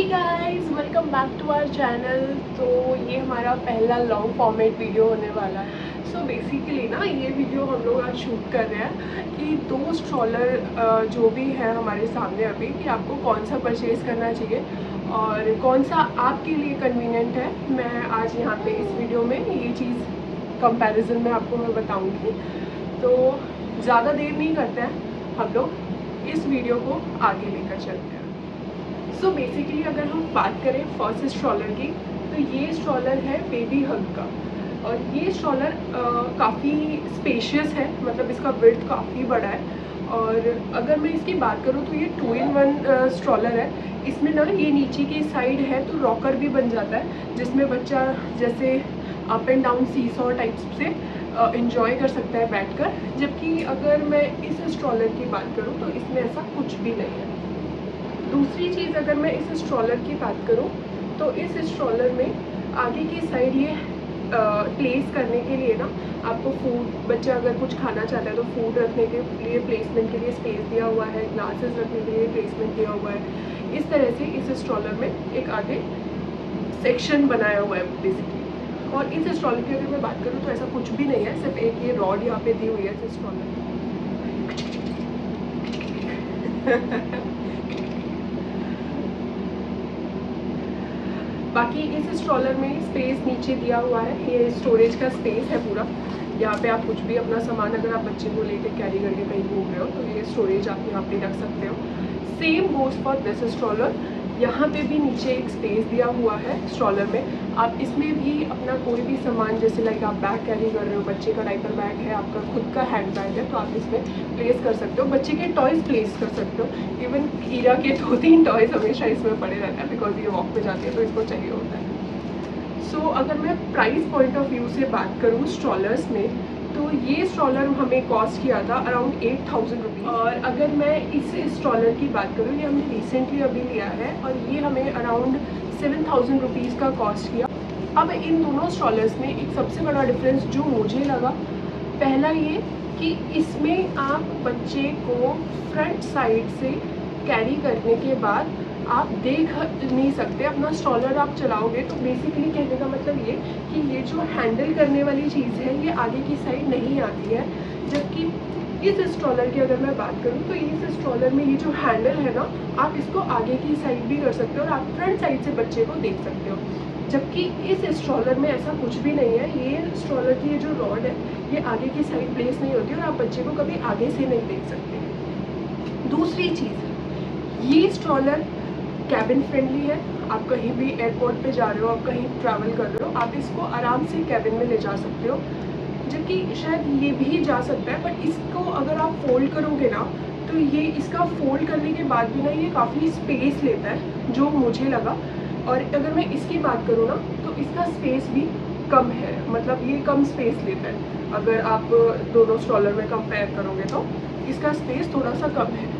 Guys, welcome back to our channel. तो ये हमारा पहला लॉन्ग फॉर्मेट वीडियो होने वाला है। सो बेसिकली ना ये वीडियो हम लोग आज शूट कर रहे हैं कि दो स्ट्रॉलर जो भी है हमारे सामने अभी, कि आपको कौन सा परचेज़ करना चाहिए और कौन सा आपके लिए कन्वीनियंट है। मैं आज यहाँ पे इस वीडियो में ये चीज़ कंपैरिजन में आपको मैं बताऊँगी। तो ज़्यादा देर नहीं करते हैं, हम लोग इस वीडियो को आगे लेकर चलते हैं। सो बेसिकली अगर हम बात करें फर्स्ट स्ट्रॉलर की, तो ये स्ट्रॉलर है बेबी हग का। और ये स्ट्रॉलर काफ़ी स्पेशियस है, मतलब इसका विड्थ काफ़ी बड़ा है। और अगर मैं इसकी बात करूँ तो ये 2-in-1 स्ट्रॉलर है। इसमें ना ये नीचे की साइड है तो रॉकर भी बन जाता है, जिसमें बच्चा जैसे up and down seesaw types से इंजॉय कर सकता है बैठकर। जबकि अगर मैं इस स्ट्रॉलर की बात करूँ तो इसमें ऐसा कुछ भी नहीं है। दूसरी चीज़, अगर मैं इस स्ट्रॉलर की बात करूं तो इस स्ट्रॉलर में आगे की साइड ये प्लेस करने के लिए ना आपको फूड, बच्चा अगर कुछ खाना चाहता है तो फूड रखने के लिए प्लेसमेंट के लिए स्पेस दिया हुआ है, ग्लासेस रखने के लिए प्लेसमेंट दिया हुआ है। इस तरह से इस स्ट्रॉलर में एक आगे सेक्शन बनाया हुआ है बेसिकली। और इस स्ट्रॉलर की अगर मैं बात करूँ तो ऐसा कुछ भी नहीं है, सिर्फ एक ये रॉड यहाँ पे दी हुई है इस स्ट्रॉलर में। बाकी इस स्ट्रॉलर में स्पेस नीचे दिया हुआ है, ये स्टोरेज का स्पेस है पूरा। यहाँ पे आप कुछ भी अपना सामान, अगर आप बच्चे को लेके कैरी करके कहीं घूम रहे हो तो ये स्टोरेज आप यहाँ पे रख सकते हो। Same goes for this stroller. यहाँ पे भी नीचे एक स्पेस दिया हुआ है स्ट्रॉलर में। आप इसमें भी अपना कोई भी सामान, जैसे लाइक आप बैग कैरी कर रहे हो, बच्चे का डायपर बैग है, आपका खुद का हैंड बैग है, तो आप इसमें प्लेस कर सकते हो। बच्चे के टॉयज़ प्लेस कर सकते हो। इवन हीरा के 2-3 टॉयज़ हमेशा इसमें पड़े रहते हैं, बिकॉज ये वॉक पे जाती है तो इसको चाहिए होता है। सो अगर मैं प्राइस पॉइंट ऑफ व्यू से बात करूँ स्ट्रॉलर्स में, तो ये स्ट्रॉलर हमें कॉस्ट किया था अराउंड 8,000 रुपीज़। और अगर मैं इस स्ट्रॉलर की बात करूँ, ये हमने रिसेंटली अभी लिया है और ये हमें अराउंड 7,000 रुपीज़ का कॉस्ट किया। अब इन दोनों स्ट्रॉलर्स में एक सबसे बड़ा डिफरेंस जो मुझे लगा, पहला ये कि इसमें आप बच्चे को फ्रंट साइड से कैरी करने के बाद आप देख नहीं सकते। अपना स्ट्रॉलर आप चलाओगे तो बेसिकली कहने का मतलब ये कि ये जो हैंडल करने वाली चीज़ है ये आगे की साइड नहीं आती है। जबकि इस स्ट्रॉलर की अगर मैं बात करूँ तो इस स्ट्रॉलर में ये जो हैंडल है ना, आप इसको आगे की साइड भी कर सकते हो और आप फ्रंट साइड से बच्चे को देख सकते हो। जबकि इस स्ट्रॉलर में ऐसा कुछ भी नहीं है। ये स्ट्रॉलर की ये जो रॉड है ये आगे की साइड प्लेस नहीं होती और आप बच्चे को कभी आगे से नहीं देख सकते। दूसरी चीज़, ये स्ट्रॉलर कैबिन फ्रेंडली है। आप कहीं भी एयरपोर्ट पे जा रहे हो, आप कहीं ट्रैवल कर रहे हो, आप इसको आराम से कैबिन में ले जा सकते हो। जबकि शायद ये भी जा सकता है, बट इसको अगर आप फोल्ड करोगे ना तो ये इसका फोल्ड करने के बाद भी ना ये काफ़ी स्पेस लेता है, जो मुझे लगा। और अगर मैं इसकी बात करूँ ना तो इसका स्पेस भी कम है, मतलब ये कम स्पेस लेता है। अगर आप दोनों स्ट्रॉलर में कंपेयर करोगे तो इसका स्पेस थोड़ा सा कम है।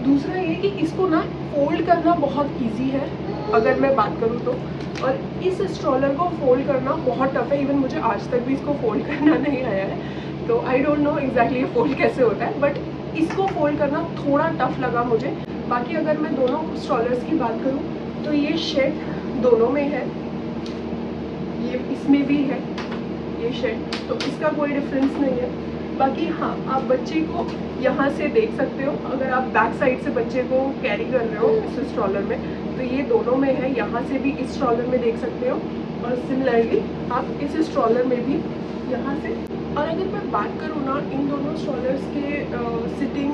दूसरा ये कि इसको ना फोल्ड करना बहुत इजी है अगर मैं बात करूँ तो। और इस स्ट्रॉलर को फोल्ड करना बहुत टफ है, इवन मुझे आज तक भी इसको फोल्ड करना नहीं आया है। तो आई डोंट नो एग्जैक्टली ये फोल्ड कैसे होता है, बट इसको फोल्ड करना थोड़ा टफ लगा मुझे। बाकी अगर मैं दोनों स्ट्रॉलर्स की बात करूँ तो ये शेड दोनों में है, ये इसमें भी है ये शेड, तो इसका कोई डिफरेंस नहीं है। बाकी हाँ, आप बच्चे को यहाँ से देख सकते हो। अगर आप बैक साइड से बच्चे को कैरी कर रहे हो इस स्ट्रॉलर में तो ये दोनों में है, यहाँ से भी इस स्ट्रॉलर में देख सकते हो और सिमिलरली आप इस स्ट्रॉलर में भी यहाँ से। और अगर मैं बात करूँ ना इन दोनों स्ट्रॉलर्स के सिटिंग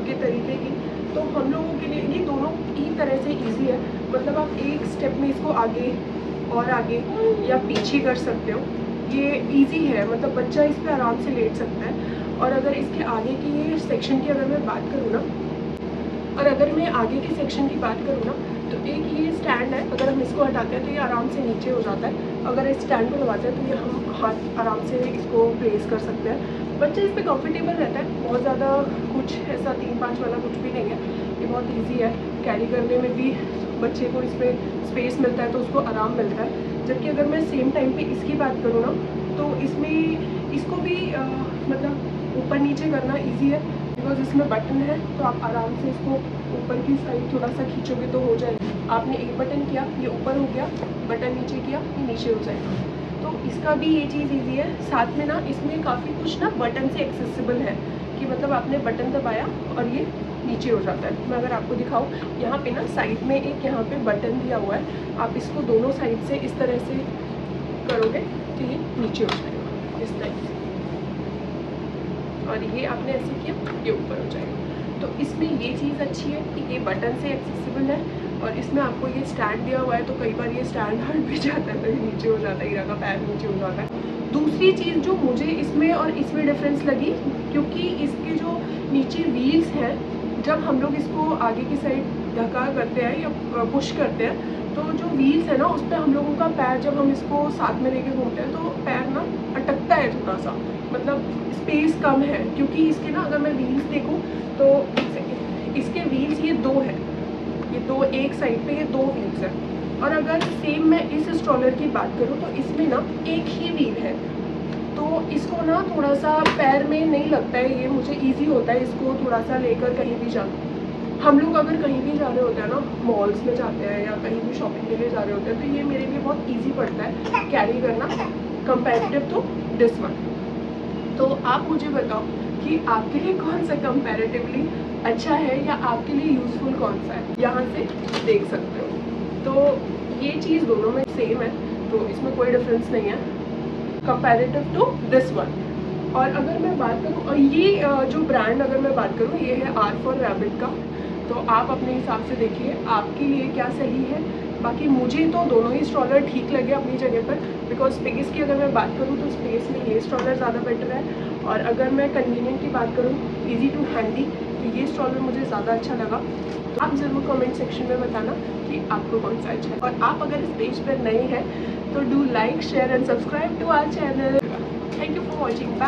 के तरीके की, तो हम लोगों के लिए ये दोनों ही तरह से ईजी है। मतलब आप एक स्टेप में इसको आगे और आगे या पीछे कर सकते हो, ये इजी है, मतलब बच्चा इस पर आराम से लेट सकता है। और अगर इसके आगे की सेक्शन की अगर मैं बात करूँ ना, और अगर मैं आगे के सेक्शन की बात करूँ ना, तो एक ये स्टैंड है, अगर हम इसको हटाते हैं तो ये आराम से नीचे हो जाता है। अगर इस स्टैंड को लगाते हैं तो ये हम हाथ आराम से इसको प्लेस कर सकते हैं। बच्चा इस पर कंफर्टेबल रहता है, बहुत ज़्यादा कुछ ऐसा 3-5 वाला कुछ भी नहीं है, ये बहुत ईजी है। कैरी करने में भी बच्चे को इस पर स्पेस मिलता है तो उसको आराम मिलता है। जबकि अगर मैं सेम टाइम पे इसकी बात करूँ ना तो इसमें इसको भी मतलब ऊपर नीचे करना इजी है। बिकॉज इसमें बटन है तो आप आराम से इसको ऊपर की साइड थोड़ा सा खींचोगे तो हो जाएगा। आपने एक बटन किया, ये ऊपर हो गया, बटन नीचे किया, ये नीचे हो जाएगा। तो इसका भी ये चीज़ ईजी है। साथ में ना इसमें काफ़ी कुछ ना बटन से एक्सेसिबल है कि मतलब आपने बटन दबाया और ये नीचे हो जाता है। मैं अगर आपको दिखाऊँ, यहाँ पे ना साइड में एक यहाँ पे बटन दिया हुआ है, आप इसको दोनों साइड से इस तरह से करोगे तो ये नीचे हो जाएगा इस टाइप से, और ये आपने ऐसे किया ये ऊपर हो जाएगा। तो इसमें ये चीज़ अच्छी है कि ये बटन से एक्सेसिबल है, और इसमें आपको ये स्टैंड दिया हुआ है तो कई बार ये स्टैंड हट भी जाता है तो ये नीचे हो जाता है, हीरा का पैर नीचे हो जाता है। दूसरी चीज़ जो मुझे इसमें और इसमें डिफरेंस लगी, क्योंकि इसके जो नीचे व्हील्स हैं, जब हम लोग इसको आगे की साइड धक्का करते हैं या पुश करते हैं तो जो व्हील्स है ना उस पर हम लोगों का पैर, जब हम इसको साथ में लेके घूमते हैं तो पैर ना अटकता है थोड़ा सा, मतलब स्पेस कम है। क्योंकि इसके ना अगर मैं व्हील्स देखूँ तो एक सेकेंड, इसके व्हील्स ये दो है, ये दो एक साइड पे ये दो व्हील्स है। और अगर सेम मैं इस स्ट्रॉलर की बात करूँ तो इसमें ना एक ही व्हील है, तो इसको ना थोड़ा सा पैर में नहीं लगता है, ये मुझे ईजी होता है इसको थोड़ा सा लेकर कहीं भी जाना। हम लोग अगर कहीं भी जा रहे होते हैं ना, मॉल्स में जाते हैं या कहीं भी शॉपिंग के लिए जा रहे होते हैं, तो ये मेरे लिए बहुत ईजी पड़ता है कैरी करना कंपैरेटिव टू दिस वन। तो आप मुझे बताओ कि आपके लिए कौन सा कंपैरेटिवली अच्छा है या आपके लिए यूज़फुल कौन सा है, यहाँ से देख सकते हो। तो ये चीज़ दोनों में सेम है, तो इसमें कोई डिफरेंस नहीं है कंपैरेटिव टू दिस वन। और अगर मैं बात करूँ, और ये जो ब्रांड अगर मैं बात करूँ, ये है आर फॉर रैबिट का, तो आप अपने हिसाब से देखिए आपके लिए क्या सही है। बाकी मुझे तो दोनों ही स्ट्रॉलर ठीक लगे अपनी जगह पर, बिकॉज स्पेस की अगर मैं बात करूँ तो स्पेस में ये स्ट्रॉलर ज़्यादा बेटर है, और अगर मैं कन्वीनियंट की बात करूँ, ईजी टू हैंडी, तो ये स्ट्रॉलर मुझे ज़्यादा अच्छा लगा। आप ज़रूर कमेंट सेक्शन में बताना कि आपको कौन सा अच्छा है, और आप अगर इस पेज पर नए हैं तो do like share and subscribe to our channel. Thank you for watching. Bye.